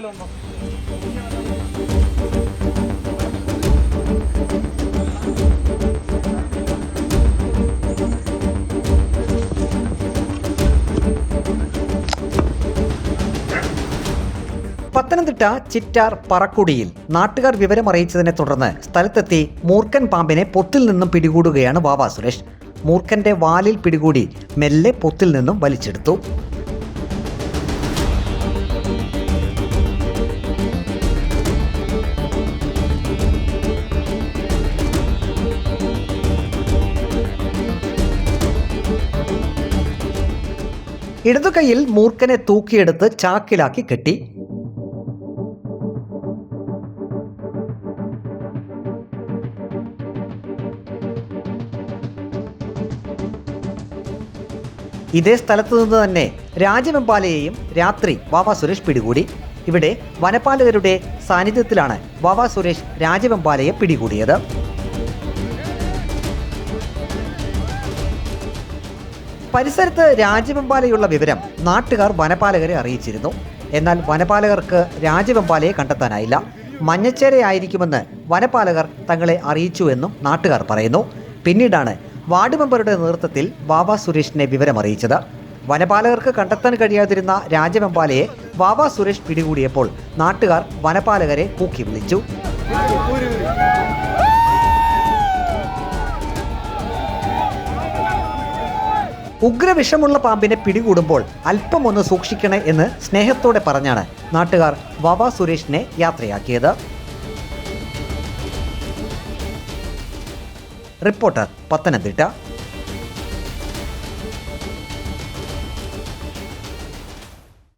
പത്തനംതിട്ട ചിറ്റാർ പറക്കുടിയിൽ നാട്ടുകാർ വിവരമറിയിച്ചതിനെ തുടർന്ന് സ്ഥലത്തെത്തി മൂർഖൻ പാമ്പിനെ പൊത്തിൽ നിന്നും പിടികൂടുകയാണ് വാവ സുരേഷ്. മൂർഖന്റെ വാലിൽ പിടികൂടി മെല്ലെ പൊത്തിൽ നിന്നും വലിച്ചെടുത്തു. ഇടതുകൈയിൽ മൂർഖനെ തൂക്കിയെടുത്ത് ചാക്കിലാക്കി കെട്ടി. ഇതേ സ്ഥലത്തു നിന്ന് തന്നെ രാജവെമ്പാലയെയും രാത്രി വാവ സുരേഷ് പിടികൂടി. ഇവിടെ വനപാലകരുടെ സാന്നിധ്യത്തിലാണ് വാവ സുരേഷ് രാജവെമ്പാലയെ പിടികൂടിയത്. പരിസരത്ത് രാജവെമ്പാലയുള്ള വിവരം നാട്ടുകാർ വനപാലകരെ അറിയിച്ചിരുന്നു. എന്നാൽ വനപാലകർക്ക് രാജവെമ്പാലയെ കണ്ടെത്താനായില്ല. മഞ്ഞച്ചേരയായിരിക്കുമെന്ന് വനപാലകർ തങ്ങളെ അറിയിച്ചുവെന്നും നാട്ടുകാർ പറയുന്നു. പിന്നീടാണ് വാർഡ് മെമ്പറുടെ നേതൃത്വത്തിൽ വാവ സുരേഷിനെ വിവരമറിയിച്ചത്. വനപാലകർക്ക് കണ്ടെത്താൻ കഴിയാതിരുന്ന രാജവെമ്പാലയെ വാവ സുരേഷ് പിടികൂടിയപ്പോൾ നാട്ടുകാർ വനപാലകരെ കൂക്കി വിളിച്ചു. ഉഗ്രവിഷമുള്ള പാമ്പിനെ പിടികൂടുമ്പോൾ അല്പമൊന്ന് സൂക്ഷിക്കണേ എന്ന് സ്നേഹത്തോടെ പറഞ്ഞാണ് നാട്ടുകാർ വാവ സുരേഷിനെ യാത്രയാക്കിയത്. റിപ്പോർട്ടർ പത്തനംതിട്ട.